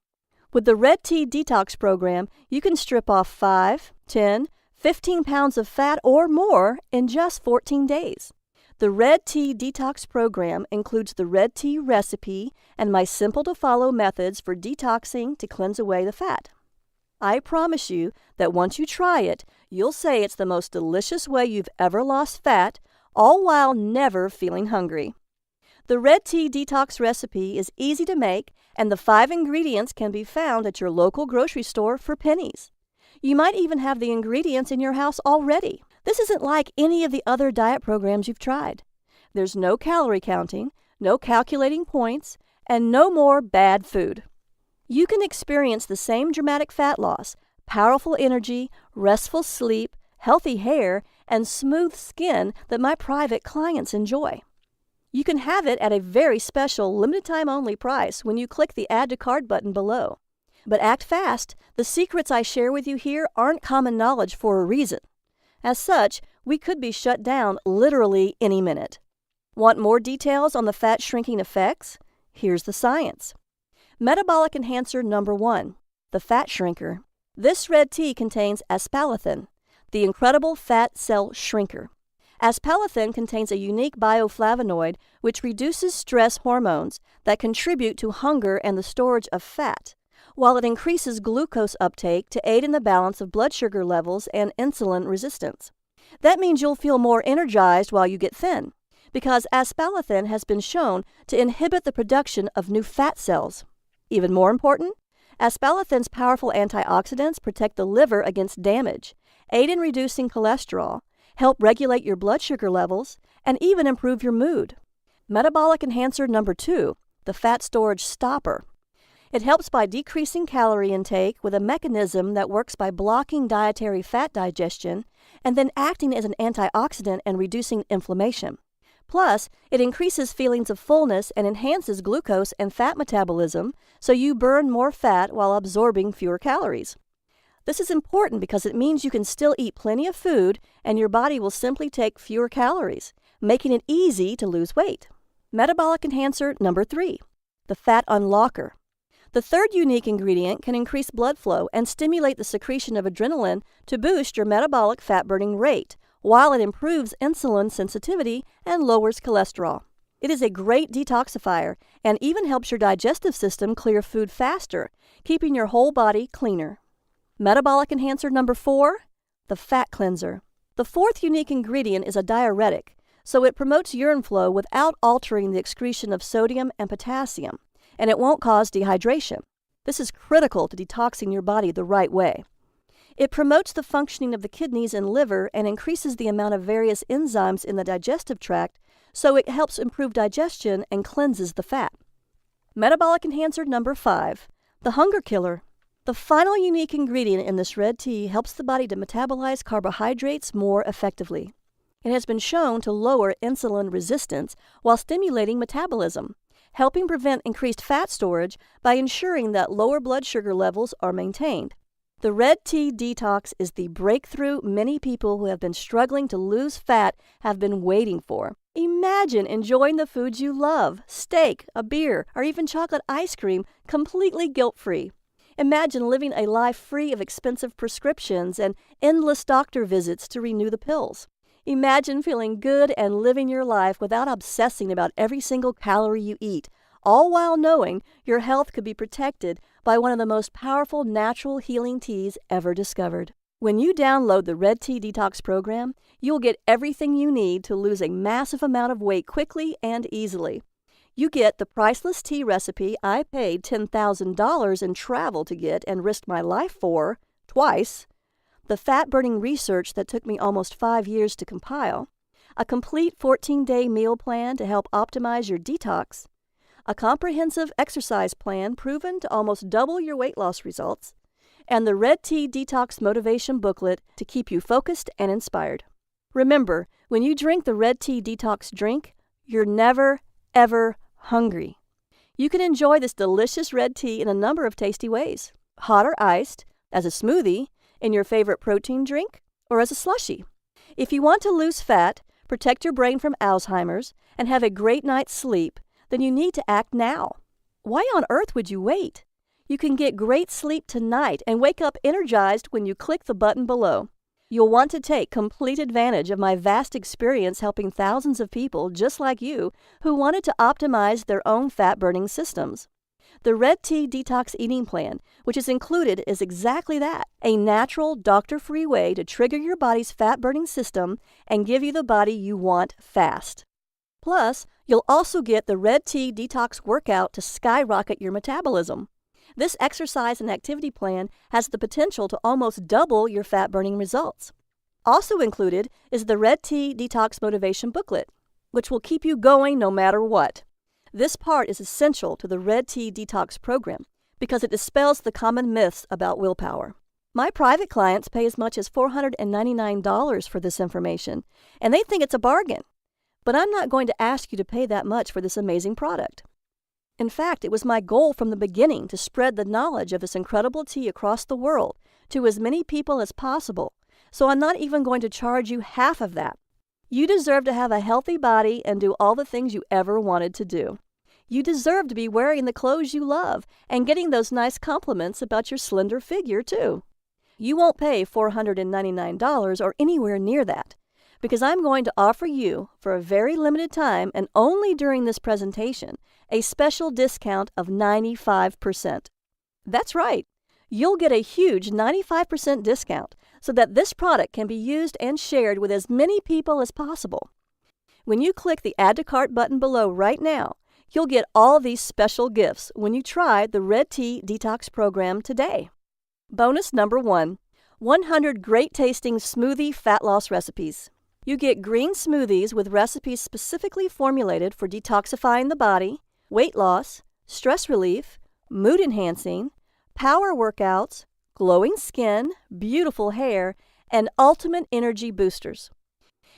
With the Red Tea Detox Program, you can strip off 5, 10, 15 pounds of fat or more in just 14 days. The Red Tea Detox Program includes the red tea recipe and my simple-to-follow methods for detoxing to cleanse away the fat. I promise you that once you try it, you'll say it's the most delicious way you've ever lost fat, all while never feeling hungry. The Red Tea Detox recipe is easy to make, and the 5 ingredients can be found at your local grocery store for pennies. You might even have the ingredients in your house already. This isn't like any of the other diet programs you've tried. There's no calorie counting, no calculating points, and no more bad food. You can experience the same dramatic fat loss, powerful energy, restful sleep, healthy hair, and smooth skin that my private clients enjoy. You can have it at a very special limited-time-only price when you click the Add to Cart button below. But act fast. The secrets I share with you here aren't common knowledge for a reason. As such, we could be shut down literally any minute. Want more details on the fat shrinking effects? Here's the science. Metabolic enhancer number 1, the fat shrinker. This red tea contains aspalathin, the incredible fat cell shrinker. Aspalathin contains a unique bioflavonoid which reduces stress hormones that contribute to hunger and the storage of fat, while it increases glucose uptake to aid in the balance of blood sugar levels and insulin resistance. That means you'll feel more energized while you get thin, because aspalathin has been shown to inhibit the production of new fat cells. Even more important, aspalathin's powerful antioxidants protect the liver against damage, aid in reducing cholesterol, help regulate your blood sugar levels, and even improve your mood. Metabolic enhancer number 2, the fat storage stopper. It helps by decreasing calorie intake with a mechanism that works by blocking dietary fat digestion and then acting as an antioxidant and reducing inflammation. Plus, it increases feelings of fullness and enhances glucose and fat metabolism, so you burn more fat while absorbing fewer calories. This is important because it means you can still eat plenty of food and your body will simply take fewer calories, making it easy to lose weight. Metabolic enhancer number 3, the fat unlocker. The third unique ingredient can increase blood flow and stimulate the secretion of adrenaline to boost your metabolic fat-burning rate, while it improves insulin sensitivity and lowers cholesterol. It is a great detoxifier and even helps your digestive system clear food faster, keeping your whole body cleaner. Metabolic enhancer number 4, the fat cleanser. The fourth unique ingredient is a diuretic, so it promotes urine flow without altering the excretion of sodium and potassium, and it won't cause dehydration. This is critical to detoxing your body the right way. It promotes the functioning of the kidneys and liver and increases the amount of various enzymes in the digestive tract, so it helps improve digestion and cleanses the fat. Metabolic enhancer number 5, the hunger killer. The final unique ingredient in this red tea helps the body to metabolize carbohydrates more effectively. It has been shown to lower insulin resistance while stimulating metabolism, helping prevent increased fat storage by ensuring that lower blood sugar levels are maintained. The Red Tea Detox is the breakthrough many people who have been struggling to lose fat have been waiting for. Imagine enjoying the foods you love, steak, a beer, or even chocolate ice cream, completely guilt-free. Imagine living a life free of expensive prescriptions and endless doctor visits to renew the pills. Imagine feeling good and living your life without obsessing about every single calorie you eat, all while knowing your health could be protected by one of the most powerful natural healing teas ever discovered. When you download the Red Tea Detox program, you'll get everything you need to lose a massive amount of weight quickly and easily. You get the priceless tea recipe I paid $10,000 in travel to get and risked my life for, twice, the fat-burning research that took me almost 5 years to compile, a complete 14-day meal plan to help optimize your detox, a comprehensive exercise plan proven to almost double your weight loss results, and the Red Tea Detox Motivation Booklet to keep you focused and inspired. Remember, when you drink the Red Tea Detox drink, you're never, ever hungry. You can enjoy this delicious red tea in a number of tasty ways: hot or iced, as a smoothie, in your favorite protein drink, or as a slushie. If you want to lose fat, protect your brain from Alzheimer's, and have a great night's sleep, then you need to act now. Why on earth would you wait? You can get great sleep tonight and wake up energized when you click the button below. You'll want to take complete advantage of my vast experience helping thousands of people just like you who wanted to optimize their own fat-burning systems. The Red Tea Detox Eating Plan, which is included, is exactly that: a natural, doctor-free way to trigger your body's fat-burning system and give you the body you want fast. Plus, you'll also get the Red Tea Detox Workout to skyrocket your metabolism. This exercise and activity plan has the potential to almost double your fat-burning results. Also included is the Red Tea Detox Motivation Booklet, which will keep you going no matter what. This part is essential to the Red Tea Detox program because it dispels the common myths about willpower. My private clients pay as much as $499 for this information, and they think it's a bargain. But I'm not going to ask you to pay that much for this amazing product. In fact, it was my goal from the beginning to spread the knowledge of this incredible tea across the world to as many people as possible, so I'm not even going to charge you half of that. You deserve to have a healthy body and do all the things you ever wanted to do. You deserve to be wearing the clothes you love and getting those nice compliments about your slender figure, too. You won't pay $499 or anywhere near that, because I'm going to offer you, for a very limited time and only during this presentation, a special discount of 95%. That's right. You'll get a huge 95% discount so that this product can be used and shared with as many people as possible. When you click the Add to Cart button below right now, you'll get all these special gifts when you try the Red Tea Detox program today. Bonus number 1, 100 great-tasting smoothie fat loss recipes. You get green smoothies with recipes specifically formulated for detoxifying the body, weight loss, stress relief, mood enhancing, power workouts, glowing skin, beautiful hair, and ultimate energy boosters.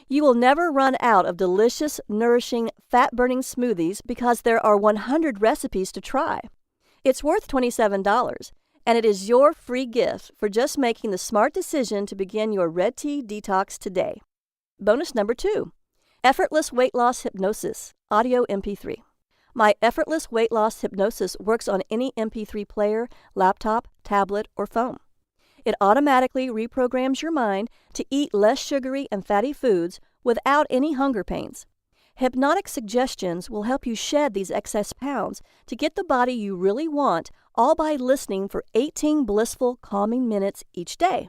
You will never run out of delicious, nourishing, fat-burning smoothies because there are 100 recipes to try. It's worth $27, and it is your free gift for just making the smart decision to begin your Red Tea Detox today. Bonus number 2, Effortless Weight Loss Hypnosis, Audio MP3. My effortless weight loss hypnosis works on any MP3 player, laptop, tablet, or phone. It automatically reprograms your mind to eat less sugary and fatty foods without any hunger pains. Hypnotic suggestions will help you shed these excess pounds to get the body you really want, all by listening for 18 blissful, calming minutes each day.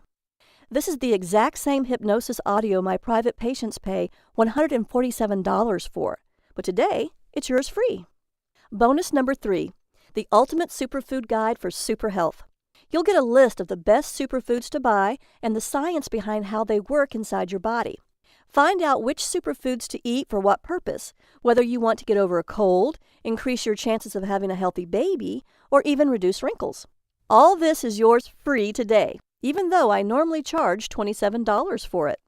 This is the exact same hypnosis audio my private patients pay $147 for, but today it's yours free. Bonus number 3, the Ultimate Superfood Guide for Super Health. You'll get a list of the best superfoods to buy and the science behind how they work inside your body. Find out which superfoods to eat for what purpose, whether you want to get over a cold, increase your chances of having a healthy baby, or even reduce wrinkles. All this is yours free today, even though I normally charge $27 for it.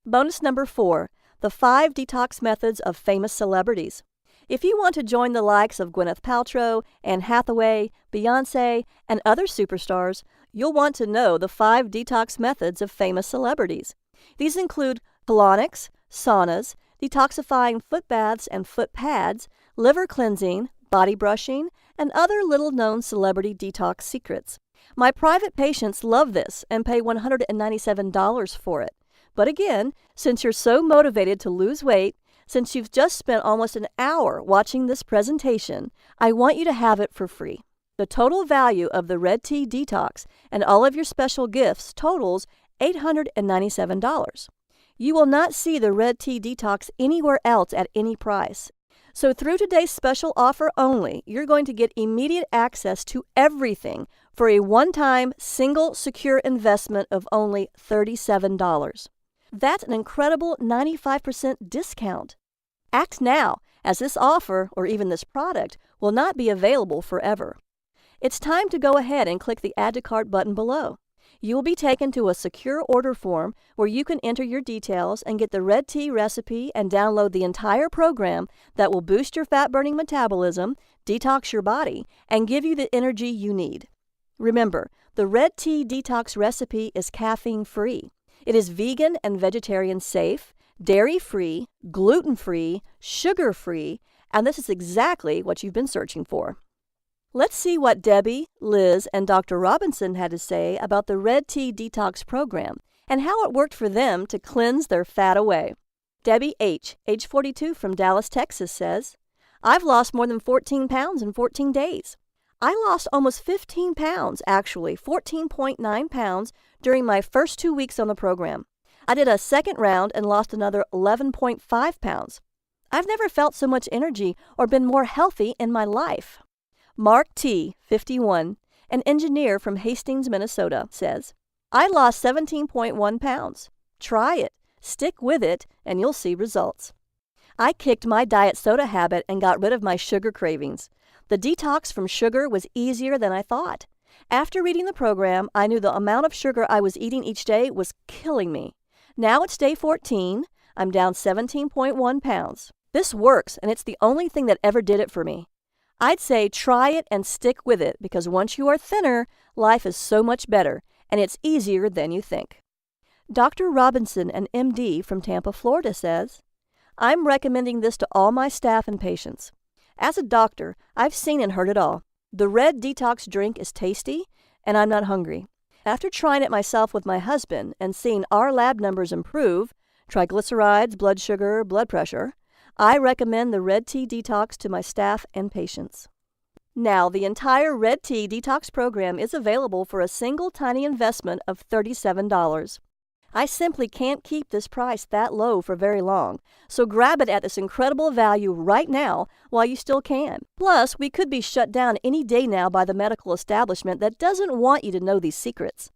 Bonus number 4, the 5 detox methods of famous celebrities. If you want to join the likes of Gwyneth Paltrow, Anne Hathaway, Beyoncé, and other superstars, you'll want to know the 5 detox methods of famous celebrities. These include colonics, saunas, detoxifying foot baths and foot pads, liver cleansing, body brushing, and other little-known celebrity detox secrets. My private patients love this and pay $197 for it. But again, since you're so motivated to lose weight, since you've just spent almost an hour watching this presentation, I want you to have it for free. The total value of the Red Tea Detox and all of your special gifts totals $897. You will not see the Red Tea Detox anywhere else at any price. So through today's special offer only, you're going to get immediate access to everything for a one-time, single, secure investment of only $37. That's an incredible 95% discount. Act now, as this offer, or even this product, will not be available forever. It's time to go ahead and click the Add to Cart button below. You will be taken to a secure order form where you can enter your details and get the Red Tea recipe and download the entire program that will boost your fat-burning metabolism, detox your body, and give you the energy you need. Remember, the Red Tea Detox recipe is caffeine-free. It is vegan and vegetarian safe, dairy-free, gluten-free, sugar-free, and this is exactly what you've been searching for. Let's see what Debbie, Liz, and Dr. Robinson had to say about the Red Tea Detox program and how it worked for them to cleanse their fat away. Debbie H., age 42 from Dallas, Texas, says, I've lost more than 14 pounds in 14 days. I lost almost 15 pounds, actually 14.9 pounds, during my first 2 weeks on the program. I did a second round and lost another 11.5 pounds. I've never felt so much energy or been more healthy in my life. Mark T., 51, an engineer from Hastings, Minnesota, says, I lost 17.1 pounds. Try it, stick with it, and you'll see results. I kicked my diet soda habit and got rid of my sugar cravings. The detox from sugar was easier than I thought. After reading the program, I knew the amount of sugar I was eating each day was killing me. Now it's day 14. I'm down 17.1 pounds. This works, and it's the only thing that ever did it for me. I'd say try it and stick with it because once you are thinner, life is so much better and it's easier than you think. Dr. Robinson, an MD from Tampa, Florida, says, I'm recommending this to all my staff and patients. As a doctor, I've seen and heard it all. The red detox drink is tasty, and I'm not hungry. After trying it myself with my husband and seeing our lab numbers improve, triglycerides, blood sugar, blood pressure, I recommend the red tea detox to my staff and patients. Now, the entire red tea detox program is available for a single tiny investment of $37. I simply can't keep this price that low for very long, so grab it at this incredible value right now while you still can. Plus, we could be shut down any day now by the medical establishment that doesn't want you to know these secrets.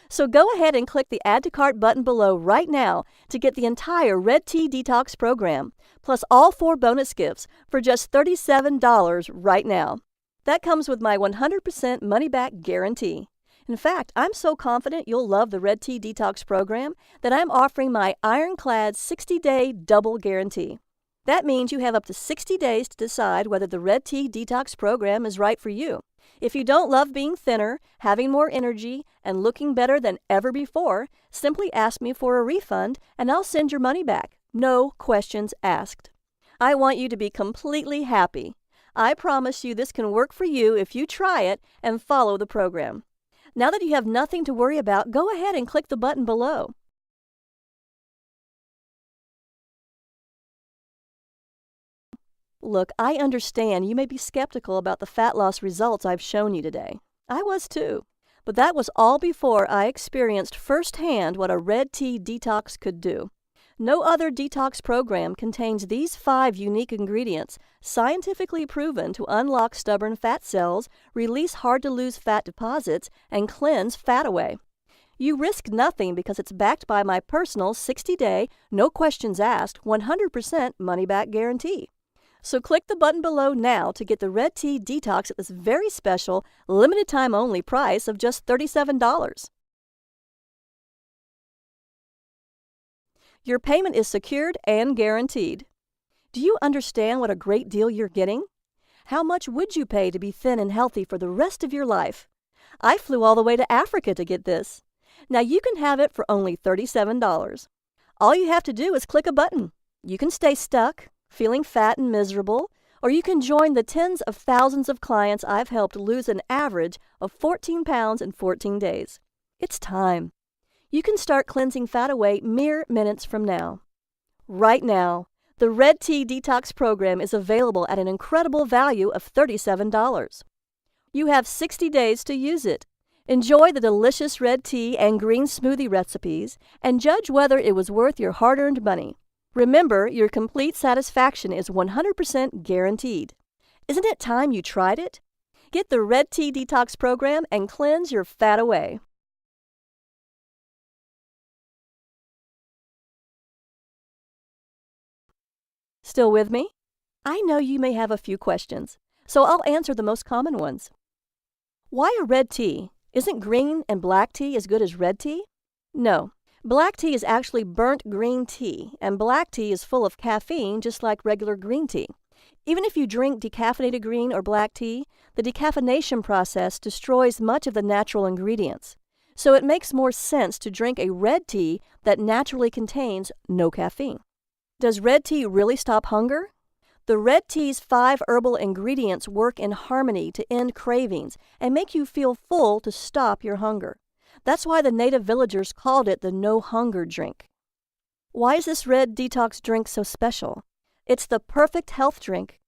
So go ahead and click the Add to Cart button below right now to get the entire Red Tea Detox program, plus all 4 bonus gifts for just $37 right now. That comes with my 100% money-back guarantee. In fact, I'm so confident you'll love the Red Tea Detox program that I'm offering my ironclad 60-day double guarantee. That means you have up to 60 days to decide whether the Red Tea Detox program is right for you. If you don't love being thinner, having more energy, and looking better than ever before, simply ask me for a refund and I'll send your money back. No questions asked. I want you to be completely happy. I promise you this can work for you if you try it and follow the program. Now that you have nothing to worry about, go ahead and click the button below. Look, I understand you may be skeptical about the fat loss results I've shown you today. I was too. But that was all before I experienced firsthand what a red tea detox could do. No other detox program contains these 5 unique ingredients scientifically proven to unlock stubborn fat cells, release hard-to-lose fat deposits, and cleanse fat away. You risk nothing because it's backed by my personal 60-day, no questions asked, 100% money-back guarantee. So click the button below now to get the Red Tea Detox at this very special, limited-time-only price of just $37. Your payment is secured and guaranteed. Do you understand what a great deal you're getting? How much would you pay to be thin and healthy for the rest of your life? I flew all the way to Africa to get this. Now you can have it for only $37. All you have to do is click a button. You can stay stuck, feeling fat and miserable, or you can join the tens of thousands of clients I've helped lose an average of 14 pounds in 14 days. It's time. You can start cleansing fat away mere minutes from now. Right now, the Red Tea Detox program is available at an incredible value of $37. You have 60 days to use it. Enjoy the delicious red tea and green smoothie recipes and judge whether it was worth your hard-earned money. Remember, your complete satisfaction is 100% guaranteed. Isn't it time you tried it? Get the Red Tea Detox program and cleanse your fat away. Still with me? I know you may have a few questions, so I'll answer the most common ones. Why a red tea? Isn't green and black tea as good as red tea? No. Black tea is actually burnt green tea, and black tea is full of caffeine just like regular green tea. Even if you drink decaffeinated green or black tea, the decaffeination process destroys much of the natural ingredients. So it makes more sense to drink a red tea that naturally contains no caffeine. Does red tea really stop hunger? The red tea's 5 herbal ingredients work in harmony to end cravings and make you feel full to stop your hunger. That's why the native villagers called it the no-hunger drink. Why is this red detox drink so special? It's the perfect health drink.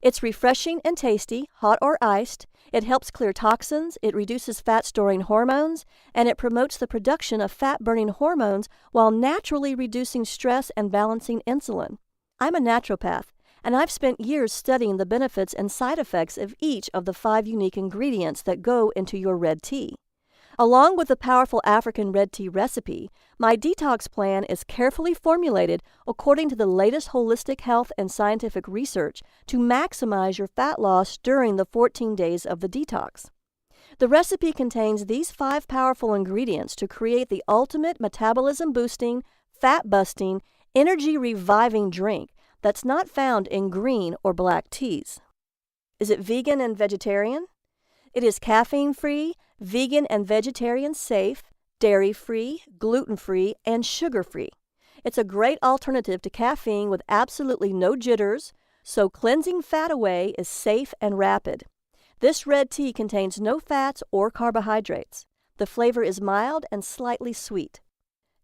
It's refreshing and tasty, hot or iced. It helps clear toxins, it reduces fat-storing hormones, and it promotes the production of fat-burning hormones while naturally reducing stress and balancing insulin. I'm a naturopath, and I've spent years studying the benefits and side effects of each of the 5 unique ingredients that go into your red tea. Along with the powerful African red tea recipe, my detox plan is carefully formulated according to the latest holistic health and scientific research to maximize your fat loss during the 14 days of the detox. The recipe contains these 5 powerful ingredients to create the ultimate metabolism-boosting, fat-busting, energy-reviving drink that's not found in green or black teas. Is it vegan and vegetarian? It is caffeine-free, vegan and vegetarian safe, dairy-free, gluten-free, and sugar-free. It's a great alternative to caffeine with absolutely no jitters, so cleansing fat away is safe and rapid. This red tea contains no fats or carbohydrates. The flavor is mild and slightly sweet.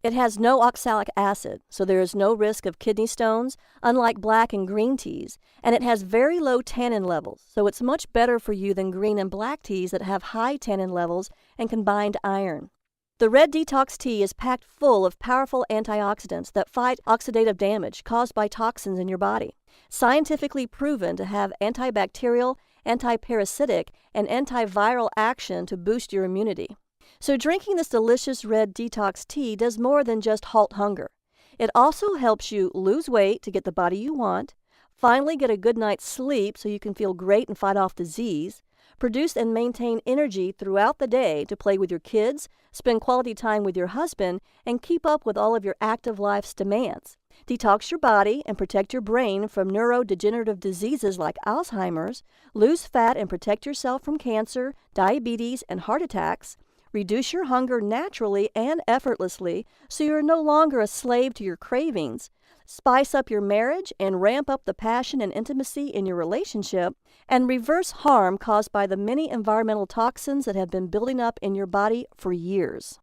It has no oxalic acid, so there is no risk of kidney stones, unlike black and green teas, and it has very low tannin levels, so it's much better for you than green and black teas that have high tannin levels and combined iron. The Red Detox tea is packed full of powerful antioxidants that fight oxidative damage caused by toxins in your body, scientifically proven to have antibacterial, antiparasitic, and antiviral action to boost your immunity. So drinking this delicious red detox tea does more than just halt hunger. It also helps you lose weight to get the body you want, finally get a good night's sleep so you can feel great and fight off disease, produce and maintain energy throughout the day to play with your kids, spend quality time with your husband, and keep up with all of your active life's demands. Detox your body and protect your brain from neurodegenerative diseases like Alzheimer's, lose fat and protect yourself from cancer, diabetes, and heart attacks, reduce your hunger naturally and effortlessly so you're no longer a slave to your cravings, spice up your marriage and ramp up the passion and intimacy in your relationship, and reverse harm caused by the many environmental toxins that have been building up in your body for years.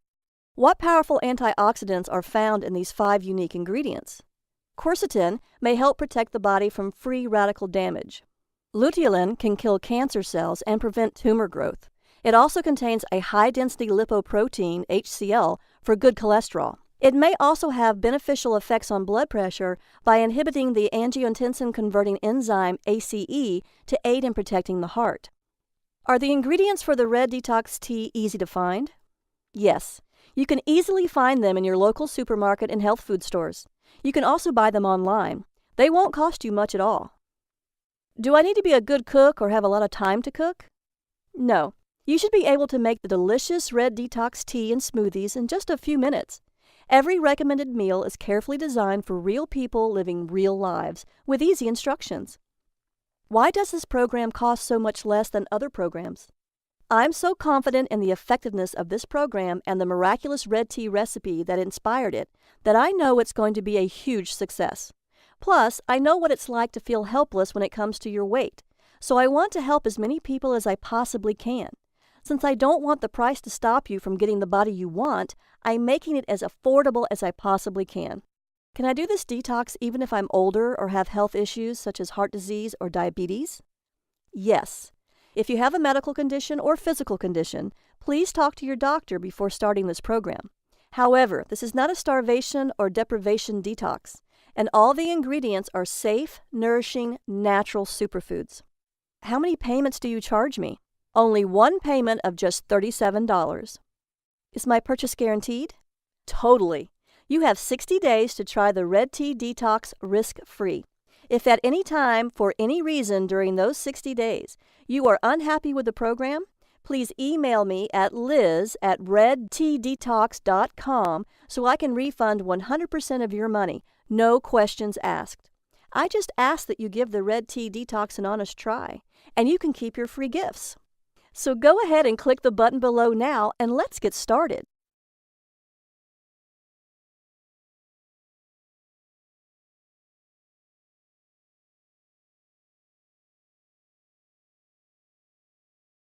What powerful antioxidants are found in these 5 unique ingredients? Quercetin may help protect the body from free radical damage. Luteolin can kill cancer cells and prevent tumor growth. It also contains a high-density lipoprotein, HCl, for good cholesterol. It may also have beneficial effects on blood pressure by inhibiting the angiotensin-converting enzyme ACE to aid in protecting the heart. Are the ingredients for the Red Detox tea easy to find? Yes. You can easily find them in your local supermarket and health food stores. You can also buy them online. They won't cost you much at all. Do I need to be a good cook or have a lot of time to cook? No. You should be able to make the delicious Red Detox tea and smoothies in just a few minutes. Every recommended meal is carefully designed for real people living real lives with easy instructions. Why does this program cost so much less than other programs? I'm so confident in the effectiveness of this program and the miraculous red tea recipe that inspired it that I know it's going to be a huge success. Plus, I know what it's like to feel helpless when it comes to your weight, so I want to help as many people as I possibly can. Since I don't want the price to stop you from getting the body you want, I'm making it as affordable as I possibly can. Can I do this detox even if I'm older or have health issues such as heart disease or diabetes? Yes. If you have a medical condition or physical condition, please talk to your doctor before starting this program. However, this is not a starvation or deprivation detox, and all the ingredients are safe, nourishing, natural superfoods. How many payments do you charge me? Only one payment of just $37. Is my purchase guaranteed? Totally. You have 60 days to try the Red Tea Detox risk-free. If at any time, for any reason during those 60 days, you are unhappy with the program, please email me at liz@redteadetox.com so I can refund 100% of your money, no questions asked. I just ask that you give the Red Tea Detox an honest try, and you can keep your free gifts. So go ahead and click the button below now and let's get started.